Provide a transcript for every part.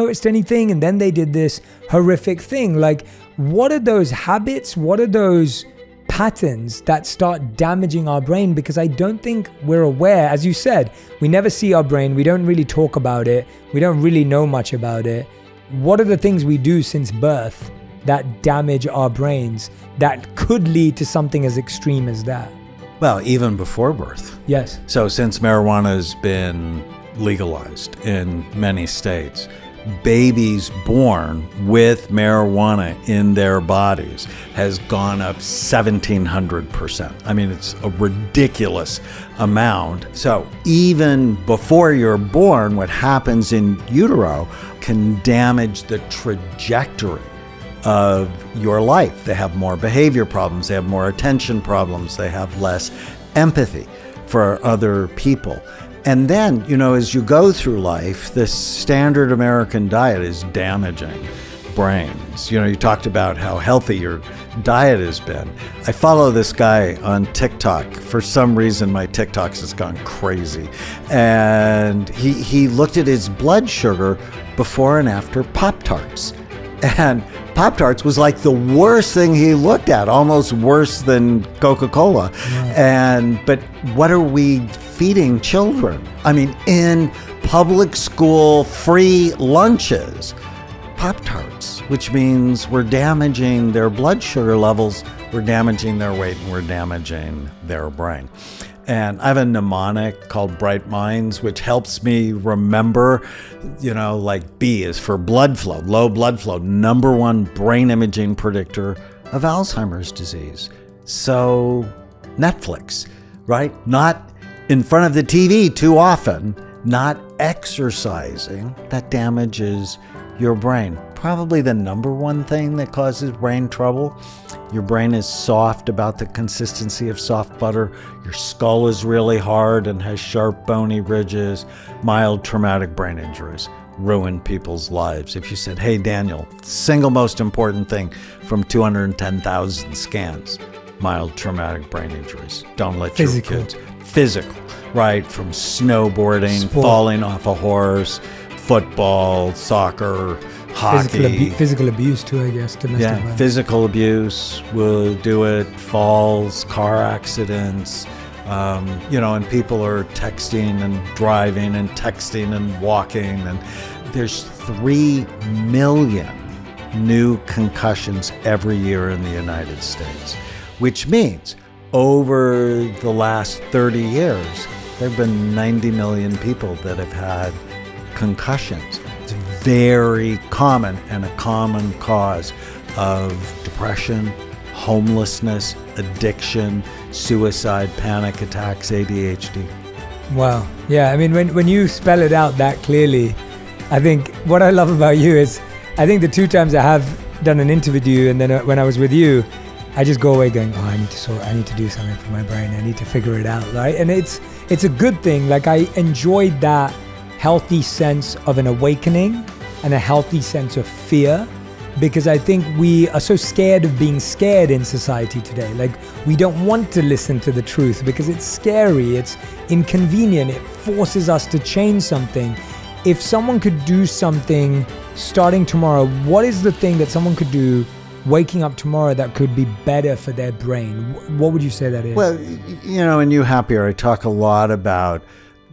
noticed anything, and then they did this horrific thing. Like, what are those habits? What are those patterns that start damaging our brain? Because I don't think we're aware. As you said, we never see our brain. We don't really talk about it. We don't really know much about it. What are the things we do since birth that damage our brains that could lead to something as extreme as that? Well, even before birth. Yes. So since marijuana has been legalized in many states, babies born with marijuana in their bodies has gone up 1,700%. I mean, it's a ridiculous amount. So even before you're born, what happens in utero can damage the trajectory of your life. They have more behavior problems, they have more attention problems, they have less empathy for other people. And then, as you go through life, this standard American diet is damaging brains. You talked about how healthy your diet has been. I follow this guy on TikTok. For some reason, my TikToks has gone crazy. And he looked at his blood sugar before and after Pop-Tarts. And Pop-Tarts was like the worst thing he looked at, almost worse than Coca-Cola. Yeah. But what are we feeding children? I mean, in public school free lunches, Pop-Tarts, which means we're damaging their blood sugar levels, we're damaging their weight, and we're damaging their brain. And I have a mnemonic called Bright Minds, which helps me remember, like B is for blood flow, low blood flow, number one brain imaging predictor of Alzheimer's disease. So Netflix, right? Not in front of the TV too often, not exercising, that damages your brain. Probably the number one thing that causes brain trouble. Your brain is soft, about the consistency of soft butter. Your skull is really hard and has sharp, bony ridges. Mild traumatic brain injuries ruin people's lives. If you said, hey, Daniel, single most important thing from 210,000 scans, mild traumatic brain injuries. Don't let your kids. Physical, right? From snowboarding, falling off a horse, football, soccer, hockey. Physical abuse too, I guess. Domestic violence. Physical abuse will do it. Falls, car accidents, and people are texting and driving and texting and walking. And there's 3 million new concussions every year in the United States, which means over the last 30 years, there have been 90 million people that have had concussions. It's very common and a common cause of depression, homelessness, addiction, suicide, panic attacks, ADHD. Wow. Yeah, I mean, when you spell it out that clearly, I think what I love about you is, I think the 2 times I have done an interview with you, and then when I was with you, I just go away going, I need to do something for my brain. I need to figure it out, right? And it's a good thing. Like, I enjoyed that healthy sense of an awakening and a healthy sense of fear, because I think we are so scared of being scared in society today. Like, we don't want to listen to the truth because it's scary, it's inconvenient, it forces us to change something. If someone could do something starting tomorrow, what is the thing that someone could do waking up tomorrow that could be better for their brain? What would you say that is? Well, in You Happier, I talk a lot about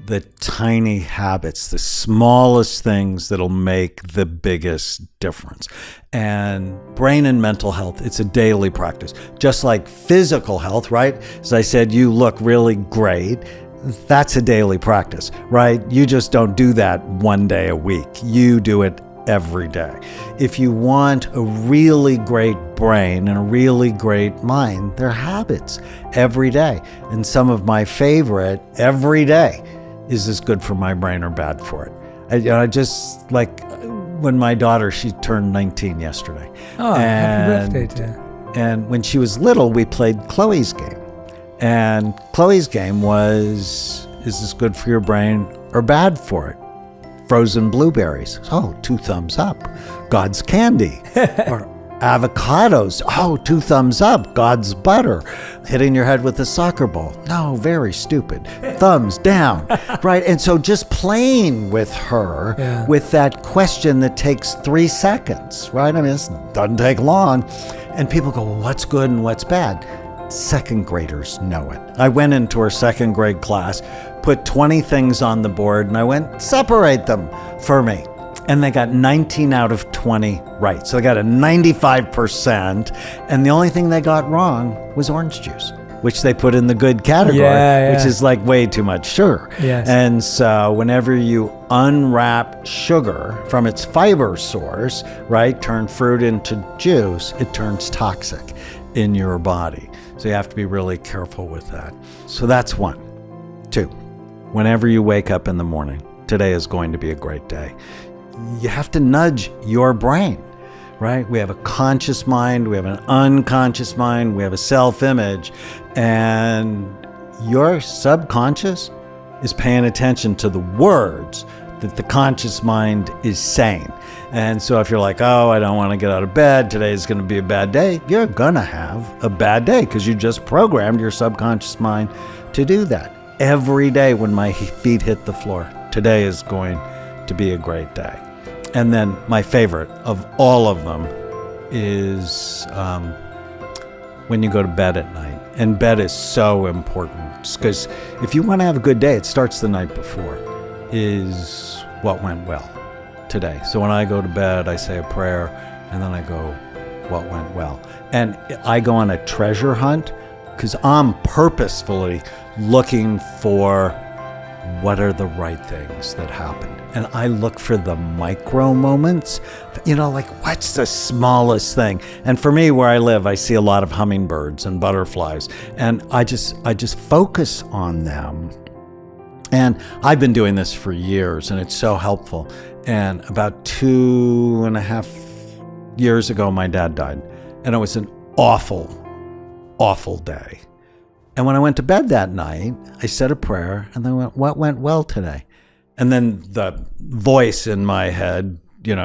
the tiny habits, the smallest things that'll make the biggest difference. And brain and mental health, it's a daily practice. Just like physical health, right? As I said, you look really great. That's a daily practice, right? You just don't do that one day a week. You do it every day. If you want a really great brain and a really great mind, they're habits every day. And some of my favorite every day, is this good for my brain or bad for it? I just, like, when my daughter, she turned 19 yesterday. Oh, happy birthday to her. And when she was little, we played Chloe's game. And Chloe's game was, is this good for your brain or bad for it? Frozen blueberries. Oh, 2 thumbs up. God's candy. Or Avocados. Oh, 2 thumbs up. God's butter. Hitting your head with a soccer ball. No, very stupid. Thumbs down. Right. And so just playing with her with that question that takes 3 seconds, right? I mean, it doesn't take long. And people go, well, what's good and what's bad? Second graders know it. I went into her second grade class, put 20 things on the board, and I went, separate them for me. And they got 19 out of 20 right. So they got a 95%. And the only thing they got wrong was orange juice, which they put in the good category, which is like way too much sugar. Yes. And so whenever you unwrap sugar from its fiber source, right, turn fruit into juice, it turns toxic in your body. So you have to be really careful with that. So that's 1. 2, whenever you wake up in the morning, today is going to be a great day. You have to nudge your brain, right? We have a conscious mind, we have an unconscious mind, we have a self-image, and your subconscious is paying attention to the words that the conscious mind is saying. And so if you're like, oh, I don't want to get out of bed, today's going to be a bad day, you're going to have a bad day because you just programmed your subconscious mind to do that. Every day when my feet hit the floor, today is going to be a great day. And then my favorite of all of them is when you go to bed at night. And bed is so important because if you want to have a good day, it starts the night before, is what went well today. So when I go to bed, I say a prayer and then I go, what went well? And I go on a treasure hunt because I'm purposefully looking for what are the right things that happened. And I look for the micro moments, like what's the smallest thing? And for me, where I live, I see a lot of hummingbirds and butterflies, and I just focus on them. And I've been doing this for years, and it's so helpful. And about 2.5 years ago, my dad died, and it was an awful, awful day. And when I went to bed that night, I said a prayer, and then I went, what went well today? And then the voice in my head,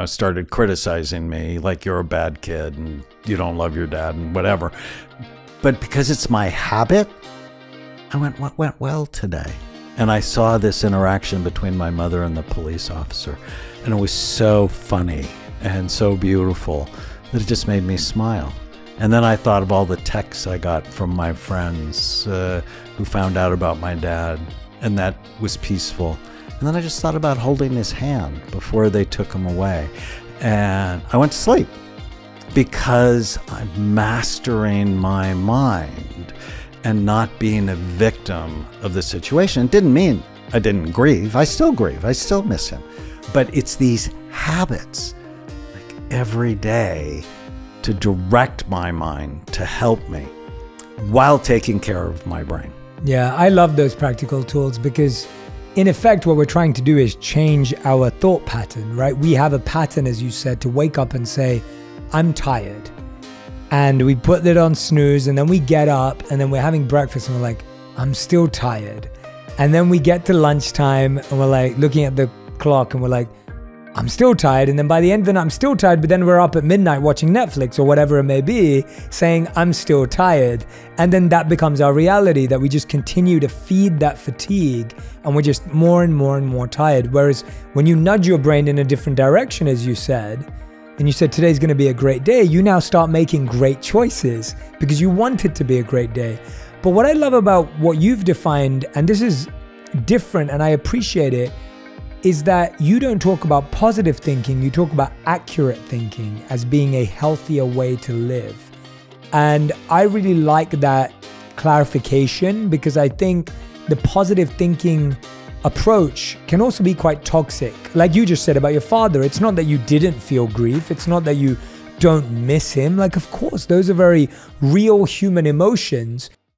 started criticizing me, like you're a bad kid and you don't love your dad and whatever. But because it's my habit, I went, what went well today? And I saw this interaction between my mother and the police officer. And it was so funny and so beautiful that it just made me smile. And then I thought of all the texts I got from my friends who found out about my dad, and that was peaceful. And then I just thought about holding his hand before they took him away. And I went to sleep because I'm mastering my mind and not being a victim of the situation. It didn't mean I didn't grieve. I still grieve. I still miss him. But it's these habits, like every day, to direct my mind, to help me while taking care of my brain. Yeah, I love those practical tools because in effect, what we're trying to do is change our thought pattern, right? We have a pattern, as you said, to wake up and say, I'm tired. And we put it on snooze, and then we get up, and then we're having breakfast, and we're like, I'm still tired. And then we get to lunchtime, and we're like looking at the clock, and we're like, I'm still tired. And then by the end of the night, I'm still tired, but then we're up at midnight watching Netflix or whatever it may be, saying, I'm still tired. And then that becomes our reality, that we just continue to feed that fatigue, and we're just more and more and more tired. Whereas when you nudge your brain in a different direction, as you said, and you said today's going to be a great day, you now start making great choices because you want it to be a great day. But what I love about what you've defined, and this is different and I appreciate it, is that you don't talk about positive thinking, you talk about accurate thinking as being a healthier way to live. And I really like that clarification because I think the positive thinking approach can also be quite toxic. Like you just said about your father, it's not that you didn't feel grief, it's not that you don't miss him. Like, of course, those are very real human emotions.